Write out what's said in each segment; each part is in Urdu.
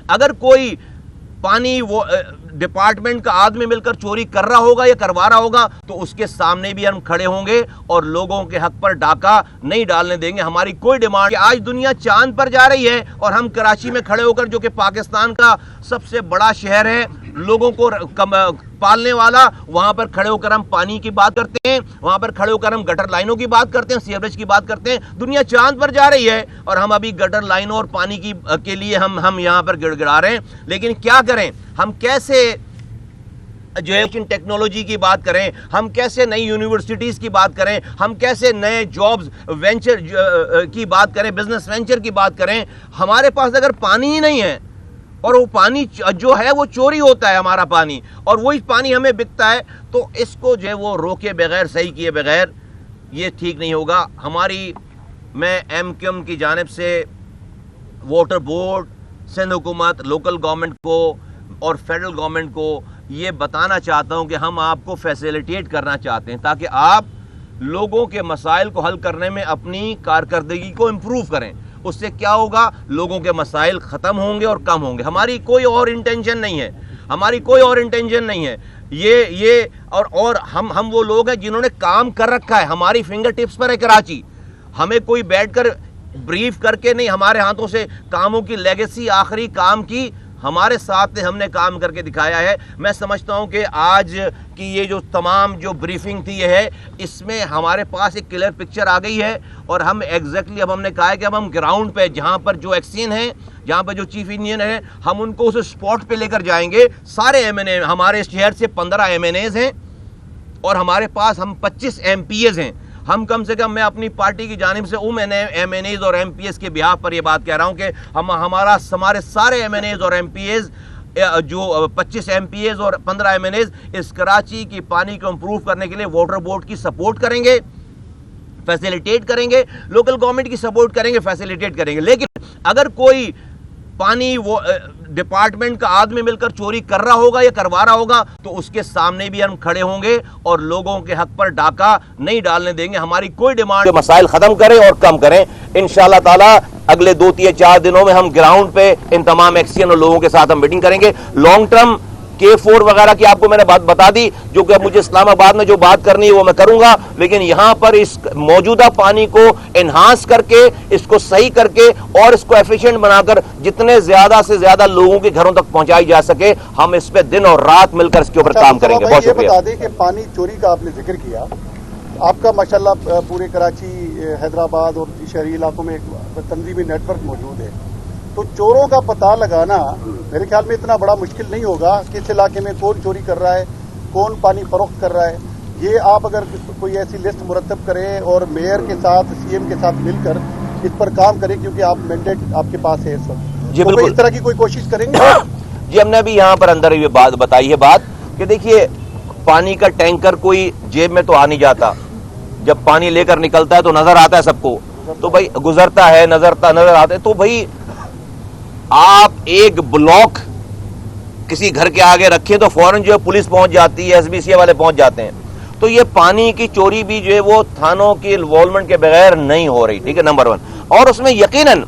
اگر کوئی پانی وہ ڈپارٹمنٹ کا آدمی مل کر چوری کر رہا ہوگا یا کروا رہا ہوگا تو اس کے سامنے بھی ہم کھڑے ہوں گے اور لوگوں کے حق پر ڈاکہ نہیں ڈالنے دیں گے. ہماری کوئی ڈیمانڈ. آج دنیا چاند پر جا رہی ہے اور ہم کراچی میں کھڑے ہو کر, جو کہ پاکستان کا سب سے بڑا شہر ہے, لوگوں کو پالنے والا, وہاں پر کھڑے ہو کر ہم پانی کی بات کرتے ہیں, وہاں پر کھڑے ہو کر ہم گٹر لائنوں کی بات کرتے ہیں, سیوریج کی بات کرتے ہیں. دنیا چاند پر جا رہی ہے اور ہم ابھی گٹر لائنوں اور پانی کے لیے ہم یہاں پر گڑ گڑا رہے ہیں. لیکن کیا کریں, ہم کیسے جو ہے ٹیکنالوجی کی بات کریں, ہم کیسے نئی یونیورسٹیز کی بات کریں, ہم کیسے نئے جابز وینچر کی بات کریں, بزنس وینچر کی بات کریں. ہمارے پاس اگر پانی ہی نہیں ہے اور وہ پانی جو ہے وہ چوری ہوتا ہے ہمارا پانی, اور وہی پانی ہمیں بکتا ہے, تو اس کو جو ہے وہ روکے بغیر, صحیح کیے بغیر یہ ٹھیک نہیں ہوگا. میں ایم کیو ایم کی جانب سے واٹر بورڈ, سندھ حکومت, لوکل گورنمنٹ کو اور فیڈرل گورنمنٹ کو یہ بتانا چاہتا ہوں کہ ہم آپ کو فیسیلیٹیٹ کرنا چاہتے ہیں تاکہ آپ لوگوں کے مسائل کو حل کرنے میں اپنی کارکردگی کو امپروو کریں. اس سے کیا ہوگا, لوگوں کے مسائل ختم ہوں گے اور کم ہوں گے. ہماری کوئی اور انٹینشن نہیں ہے, ہماری کوئی اور انٹینشن نہیں ہے. یہ اور ہم وہ لوگ ہیں جنہوں نے کام کر رکھا ہے, ہماری فنگر ٹپس پر ہے کراچی. ہمیں کوئی بیٹھ کر بریف کر کے نہیں, ہمارے ہاتھوں سے کاموں کی لیگیسی, آخری کام کی ہمارے ساتھ ہم نے کام کر کے دکھایا ہے. میں سمجھتا ہوں کہ آج کی یہ جو تمام جو بریفنگ تھی یہ ہے, اس میں ہمارے پاس ایک کلیئر پکچر آ گئی ہے, اور ہم ایگزیکٹلی اب ہم نے کہا ہے کہ اب ہم گراؤنڈ پہ جہاں پر جو ایکسین ہیں, جہاں پر جو چیف انجینئر ہیں, ہم ان کو اس اسپاٹ پہ لے کر جائیں گے. سارے ایم این اے, ہمارے شہر سے 15 ایم این ایز ہیں اور ہمارے پاس ہم 25 ایم پی ایز ہیں. ہم کم سے کم, میں اپنی پارٹی کی جانب سے ایم این ایز اور ایم پی ایز کے بیہاف پر یہ بات کہہ رہا ہوں کہ ہمارے سارے ایم این ایز اور ایم پی ایز, جو 25 ایم پی ایز اور 15 ایم این ایز, اس کراچی کی پانی کو امپروو کرنے کے لیے واٹر بورڈ کی سپورٹ کریں گے, فیسیلیٹیٹ کریں گے, لوکل گورنمنٹ کی سپورٹ کریں گے, فیسیلیٹیٹ کریں گے. لیکن اگر کوئی پانی وہ ڈپارٹمنٹ کا آدمی مل کر چوری کر رہا ہوگا یا کروا رہا ہوگا تو اس کے سامنے بھی ہم کھڑے ہوں گے اور لوگوں کے حق پر ڈاکہ نہیں ڈالنے دیں گے. ہماری کوئی ڈیمانڈ, مسائل ختم کریں اور کم کریں. انشاءاللہ تعالی اگلے 2-4 دنوں میں ہم گراؤنڈ پہ ان تمام ایکسین اور لوگوں کے ساتھ ہم میٹنگ کریں گے. لانگ ٹرم K4 وغیرہ کی آپ کو میں نے بات بتا دی, جو کہ مجھے اسلام آباد میں جو بات کرنی ہے وہ میں کروں گا. لیکن یہاں پر اس موجودہ پانی کو انہانس کر کے, اس کو صحیح کر کے اور اس کو ایفیشینٹ بنا کر جتنے زیادہ سے زیادہ لوگوں کے گھروں تک پہنچائی جا سکے, ہم اس پہ دن اور رات مل کر اس کے اوپر کام کریں گے. بہت شکریہ. بتا دیں کہ پانی چوری کا آپ نے ذکر کیا, آپ کا ماشاءاللہ پورے کراچی, حیدرآباد اور شہری علاقوں میں ایک تنظیمی نیٹ ورک موجود ہے, تو چوروں کا پتہ لگانا میرے خیال میں اتنا بڑا مشکل نہیں ہوگا. کس علاقے میں کون چوری کر رہا ہے, کون پانی فروخت کر رہا ہے, یہ آپ اگر کوئی ایسی لسٹ مرتب کریں اور میئر کے ساتھ, سی ایم کے ساتھ مل کر اس پر کام کریں, کیونکہ آپ مینڈیٹ آپ کے پاس ہے اس وقت, جی بالکل اس طرح کی کوئی کوشش کریں گے. جی ہم نے ابھی یہاں پر اندر یہ بات بتائی ہے بات کہ دیکھیے, پانی کا ٹینکر کوئی جیب میں تو آ نہیں جاتا, جب پانی لے کر نکلتا ہے تو نظر آتا ہے سب کو, تو بھائی گزرتا ہے, نظر آتا ہے, تو بھائی آپ ایک بلاک کسی گھر کے آگے رکھیں تو فوراً جو ہے پولیس پہنچ جاتی ہے, ایس بی سی والے پہنچ جاتے ہیں. تو یہ پانی کی چوری بھی جو ہے وہ تھانوں کی انوالومنٹ کے بغیر نہیں ہو رہی, ٹھیک ہے, نمبر 1. اور اس میں یقیناً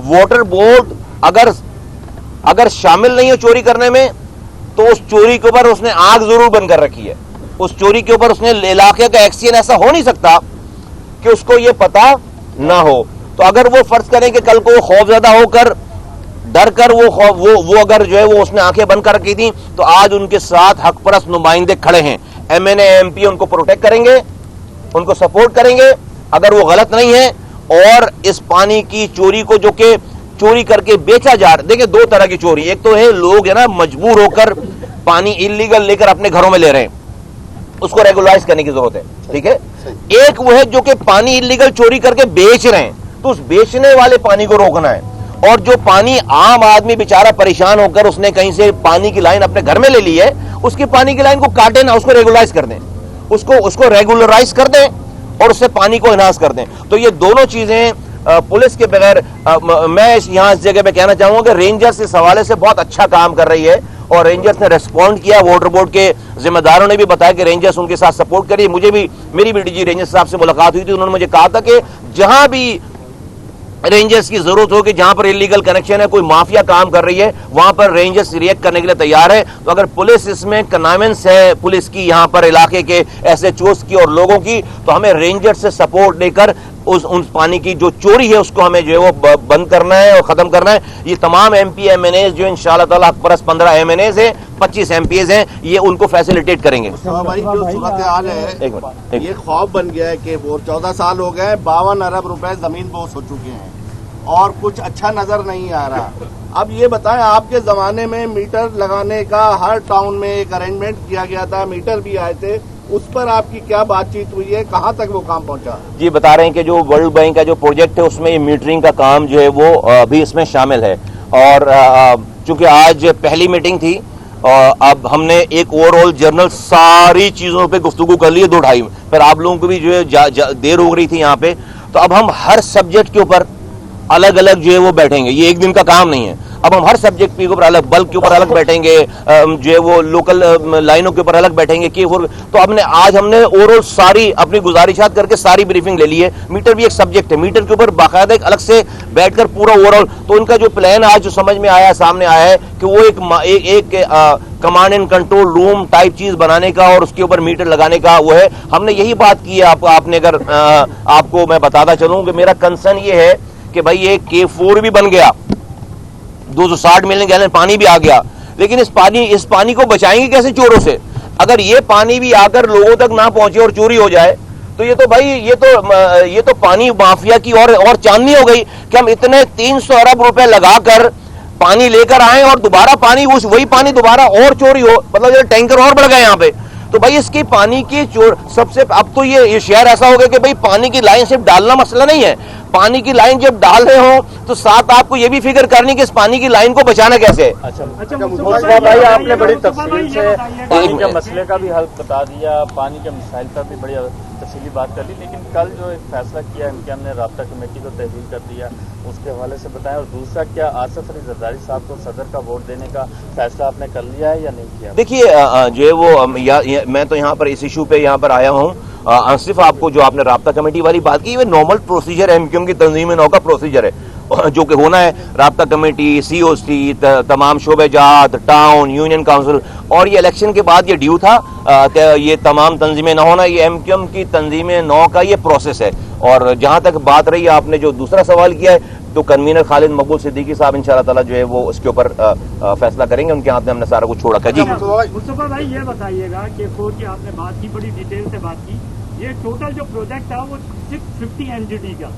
واٹر بورڈ اگر شامل نہیں ہو چوری کرنے میں, تو اس چوری کے اوپر اس نے آگ ضرور بند کر رکھی ہے. اس چوری کے اوپر اس نے علاقے کا ایکسین ایسا ہو نہیں سکتا کہ اس کو یہ پتا نہ ہو. تو اگر وہ فرض کریں کہ کل کو خوف زدہ ہو کر, ڈر کر وہ اگر جو ہے وہ اس نے آنکھیں بند کر رکھی تھی, تو آج ان کے ساتھ حق پرست نمائندے کھڑے ہیں, ایم این اے, ایم پی, ان کو پروٹیکٹ کریں گے, ان کو سپورٹ کریں گے اگر وہ غلط نہیں ہے. اور اس پانی کی چوری کو, جو کہ چوری کر کے بیچا جا رہا ہے, دیکھیں 2 طرح کی چوری, ایک تو ہے لوگ ہے نا مجبور ہو کر پانی انلیگل لے کر اپنے گھروں میں لے رہے ہیں, اس کو ریگولائز کرنے کی ضرورت ہے, ٹھیک ہے. ایک وہ ہے جو کہ پانی انلیگل چوری کر کے بیچ رہے ہیں, تو اس بیچنے والے پانی کو روکنا ہے. اور جو پانی عام آدمی بیچارہ پریشان ہو کر اس نے کہیں سے پانی کی لائن اپنے گھر میں لے لی ہے, اس کی پانی کی لائن کو کاٹے نہ, اس کو ریگولائز کر دیں, اس کو ریگولرائز کر دیں اور اس سے پانی کو انہانس کر دیں. تو یہ دونوں چیزیں پولیس کے بغیر, میں یہاں اس جگہ پہ کہنا چاہوں گا کہ رینجرز اس حوالے سے بہت اچھا کام کر رہی ہے, اور رینجرز نے ریسپونڈ کیا. واٹر بورڈ کے ذمہ داروں نے بھی بتایا کہ رینجرز ان کے ساتھ سپورٹ کریے. میری بھی ڈی جی رینجرز صاحب سے ملاقات ہوئی تھی, انہوں نے مجھے کہا تھا کہ جہاں بھی رینجرز کی ضرورت ہو کہ جہاں پر انلیگل کنیکشن ہے, کوئی مافیا کام کر رہی ہے, وہاں پر رینجرز ریئیکٹ کرنے کے لیے تیار ہے. تو اگر پولیس اس میں کنائنس ہے پولیس کی یہاں پر علاقے کے ایس ایچ اوز کی اور لوگوں کی, تو ہمیں رینجر سے سپورٹ لے کر ان پانی کی جو چوری ہے اس کو ہمیں جو ہے وہ بند کرنا ہے اور ختم کرنا ہے. یہ تمام M P M N As جو انشاءاللہ تعالیٰ حق پرست 15 ایم این ایز ہیں, 25 ایم پی ایز ہیں, یہ ان کو فیسیلیٹیٹ کریں گے. بھائی جو صورتحال ہے یہ خواب بن گیا ہے کہ وہ 14 سال ہو گئے, 52 ارب روپے زمین بوس ہو چکے ہیں اور کچھ اچھا نظر نہیں آ رہا. اب یہ بتائیں, آپ کے زمانے میں میٹر لگانے کا ہر ٹاؤن میں ایک ارینجمنٹ کیا گیا تھا, میٹر بھی آئے تھے, اس پر آپ کی کیا بات چیت ہوئی ہے, کہاں تک وہ کام پہنچا؟ جی بتا رہے ہیں کہ جو ورلڈ بینک کا جو پروجیکٹ ہے اس میں یہ میٹرنگ کا کام جو ہے وہ بھی اس میں شامل ہے. اور چونکہ آج پہلی میٹنگ تھی, اب ہم نے ایک اوور آل جرنل ساری چیزوں پہ گفتگو کر لی ہے 2-2.5 میں. پھر آپ لوگوں کو بھی جو ہے دیر ہو رہی تھی یہاں پہ, تو اب ہم ہر سبجیکٹ کے اوپر الگ الگ جو ہے وہ بیٹھیں گے. یہ ایک دن کا کام نہیں ہے. اب ہم ہر سبجیکٹ کے اوپر الگ, بلک کے اوپر الگ بیٹھیں گے, جو ہے وہ لوکل لائنوں کے اوپر الگ بیٹھیں گے. تو آج ہم نے اوور آل ساری اپنی گزارشات کر کے ساری بریفنگ لے لی ہے. میٹر بھی ایک سبجیکٹ ہے, میٹر کے اوپر باقاعدہ ایک الگ سے بیٹھ کر پورا اوور آل. تو ان کا جو پلان آج جو سمجھ میں آیا, سامنے آیا ہے کہ وہ ایک command and control room type چیز بنانے کا اور اس کے اوپر میٹر لگانے کا وہ ہے. ہم نے یہی بات کی ہے. آپ نے اگر آپ کو میں بتاتا چلوں کہ میرا کنسرن یہ ہے کہ بھائی یہ K4 بھی بن گیا, 260 ملین گیلن پانی بھی آ گیا, لیکن اس پانی کو بچائیں گے کیسے چوروں سے؟ اگر یہ پانی بھی آ کر لوگوں تک نہ پہنچے اور چوری ہو جائے تو یہ تو بھائی یہ تو پانی مافیا کی اور چاندنی ہو گئی کہ ہم اتنے 300 ارب روپے لگا کر پانی لے کر آئیں اور دوبارہ وہی پانی دوبارہ اور چوری ہو. مطلب ٹینکر اور بڑھ گئے یہاں پہ. تو بھائی اس کی پانی کی سب سے اب تو یہ شہر ایسا ہو گیا کہ بھائی پانی کی لائن صرف ڈالنا مسئلہ نہیں ہے. پانی کی لائن جب ڈال رہے ہوں تو ساتھ آپ کو یہ بھی فکر کرنی کہ اس پانی کی لائن کو بچانا کیسے ہے. اچھا بھائی, آپ نے بڑی تفصیل سے پانی کے مسئلے کا بھی حل بتا دیا, پانی کے مسائل پر بھی بڑی تفصیلی بات کر لی, لیکن کل جو ایک فیصلہ کیا ہے کہ ہم نے رابطہ کمیٹی کو تحویل کر دیا, اس کے حوالے سے بتائیں. اور دوسرا, کیا آصف علی زرداری صاحب کو صدر کا ووٹ دینے کا فیصلہ آپ نے کر لیا ہے یا نہیں کیا؟ دیکھیے جو ہے وہ میں تو یہاں پر اس ایشو پہ یہاں پر آیا ہوں. صرف آپ کو جو آپ نے رابطہ کمیٹی والی بات کی, یہ نارمل پروسیجر ہے, ایم کی تنظیم نو کا پروسیجر ہے جو کہ ہونا ہے. رابطہ کمیٹی, سی او سی, تمام شعبہ جات, ٹاؤن, یونین کاؤنسل, اور یہ الیکشن کے بعد یہ ڈیو تھا یہ تمام تنظیمیں نہ ہونا. یہ ایم کی تنظیم نو کا یہ پروسیس ہے. اور جہاں تک بات رہی آپ نے جو دوسرا سوال کیا ہے, تو کنوینر خالد مقبول صدیقی صاحب انشاءاللہ تعالیٰ جو ہے وہ اس کے اوپر فیصلہ کریں گے. ان کے ہاتھ میں ہم نے سارا کچھ چھوڑا ہے. جی مصطفیٰ بھائی, یہ بتائیے گا کہ K4 کی آپ نے بات کی, بڑی ڈیٹیل سے بات کی. یہ ٹوٹل جو پروجیکٹ تھا وہ 650 MGD کا,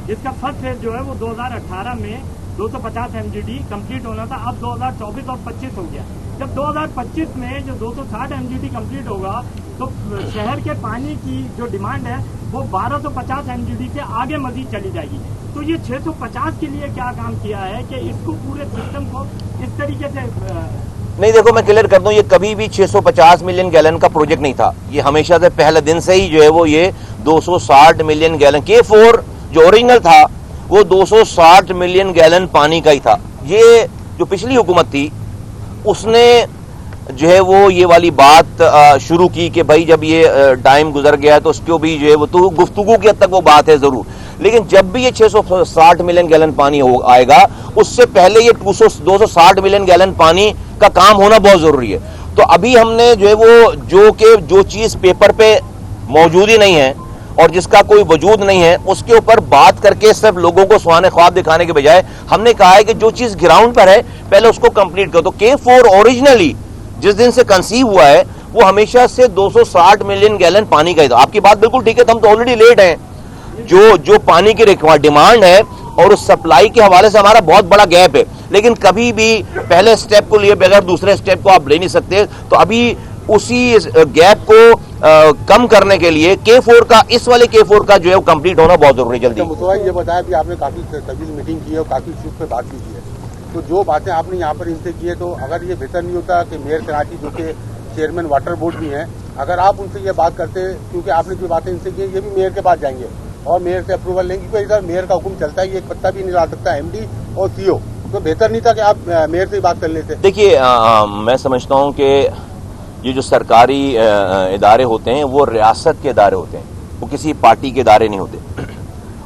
جس کا فرسٹ فیز جو ہے وہ 2018 میں 250 MGD کمپلیٹ ہونا تھا. اب 2024 اور 25 ہو گیا. جب 2025 میں جو 260 MGD کمپلیٹ ہوگا تو شہر کے پانی کی جو ڈیمانڈ ہے وہ 1250 MGD سے آگے مزید چلی جائے گی. تو یہ 650 کے لیے کیا کام کیا ہے کہ اس کو پورے سسٹم کو اس طریقے سے نہیں. دیکھو میں کلیئر کر دوں, یہ کبھی بھی 650 ملین گیلن کا پروجیکٹ نہیں تھا. یہ ہمیشہ سے پہلے دن سے ہی جو ہے وہ یہ 260 ملین گیلن K4 جو اوریجنل تھا وہ 260 ملین گیلن پانی کا ہی تھا. یہ جو پچھلی حکومت تھی اس نے جو ہے وہ یہ والی بات شروع کی کہ بھائی جب یہ ٹائم گزر گیا تو اس کو بھی جو ہے وہ تو گفتگو کی حد تک وہ بات ہے ضرور, لیکن جب بھی یہ 660 ملین گیلن پانی آئے گا اس سے پہلے یہ 260 ملین گیلن پانی کا کام ہونا بہت ضروری ہے. تو ابھی ہم نے جو ہے وہ جو چیز پیپر پہ موجود ہی نہیں ہے اور جس کا کوئی وجود نہیں ہے اس کے اوپر بات کر کے صرف لوگوں کو سہانے خواب دکھانے کے بجائے ہم نے کہا ہے کہ جو چیز گراؤنڈ پر ہے پہلے اس کو کمپلیٹ کرو. تو K4 اوریجنلی جس دن سے کنسیو ہوا ہے وہ ہمیشہ سے 260 ملین گیلن پانی کا ہی تھا. آپ کی بات بالکل ٹھیک ہے, ہم تو آلریڈی لیٹ ہیں. جو پانی کی ڈیمانڈ ہے اور اس سپلائی کے حوالے سے ہمارا بہت بڑا گیپ ہے, لیکن کبھی بھی پہلے سٹیپ کو لیے بغیر دوسرے سٹیپ کو آپ لے نہیں سکتے. تو ابھی اسی گیپ کو کم کرنے کے لیے K4 کا, اس والے K4 کا جو ہے وہ کمپلیٹ ہونا بہت ضروری ہے. جلدی یہ بتایا کہ آپ نے کافی طویل میٹنگ کی ہے اور کافی ایشوز پہ بات کی ہے, تو جو باتیں آپ نے یہاں پر ان سے کی ہے تو اگر یہ بہتر نہیں ہوتا کہ میئر کراچی جو کہ چیئرمین واٹر بورڈ بھی ہیں, اگر آپ ان سے یہ بات کرتے, کیونکہ آپ نے جو باتیں ان سے کی یہ بھی میئر کے پاس جائیں گے اور میئر سے اپروول لیں گے, کیونکہ ادھر میئر کا حکم چلتا ہے, یہ ایک پتا بھی نہیں لا سکتا MD اور CO, تو بہتر نہیں تھا کہ آپ میئر سے بات کر لیتے؟ دیکھیے میں سمجھتا ہوں کہ یہ جو سرکاری ادارے ہوتے ہیں وہ ریاست کے ادارے ہوتے ہیں, وہ کسی پارٹی کے ادارے نہیں ہوتے.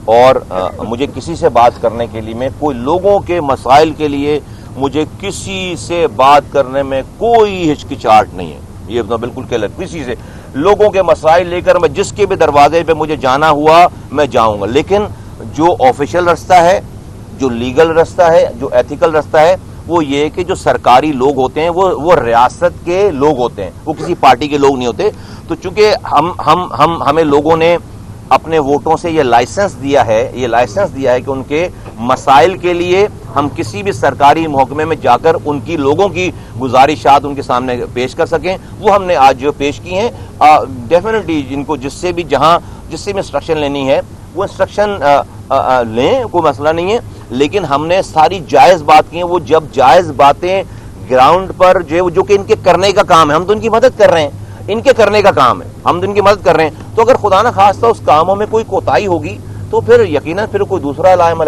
اور مجھے کسی سے بات کرنے کے لیے میں کوئی لوگوں کے مسائل کے لیے مجھے کسی سے بات کرنے میں کوئی ہچکچاہٹ نہیں ہے. یہ بالکل کلیئر, کسی سے لوگوں کے مسائل لے کر میں جس کے بھی دروازے پہ مجھے جانا ہوا میں جاؤں گا, لیکن جو آفیشیل رستہ ہے, جو لیگل رستہ ہے, جو ایتھیکل رستہ ہے, وہ یہ کہ جو سرکاری لوگ ہوتے ہیں وہ ریاست کے لوگ ہوتے ہیں, وہ کسی پارٹی کے لوگ نہیں ہوتے. تو چونکہ ہمیں لوگوں نے اپنے ووٹوں سے یہ لائسنس دیا ہے کہ ان کے مسائل کے لیے ہم کسی بھی سرکاری محکمے میں جا کر ان کی لوگوں کی گزارشات ان کے سامنے پیش کر سکیں, وہ ہم نے آج جو پیش کی ہیں. ڈیفینیٹلی جن کو جس سے بھی انسٹرکشن لینی ہے وہ انسٹرکشن لیں, کوئی مسئلہ نہیں ہے, لیکن ہم نے ساری جائز بات کی ہیں. وہ جب جائز باتیں گراؤنڈ پر جو کہ ان کے کرنے کا کام ہے, ہم تو ان کی مدد کر رہے ہیں, ان کے کرنے کا کام ہے, ہم تو ان کی مدد کر رہے ہیں. تو اگر خدا نہ خواستہ اس کاموں میں کوئی کوتاہی ہوگی تو پھر یقیناً پھر کوئی دوسرا علائم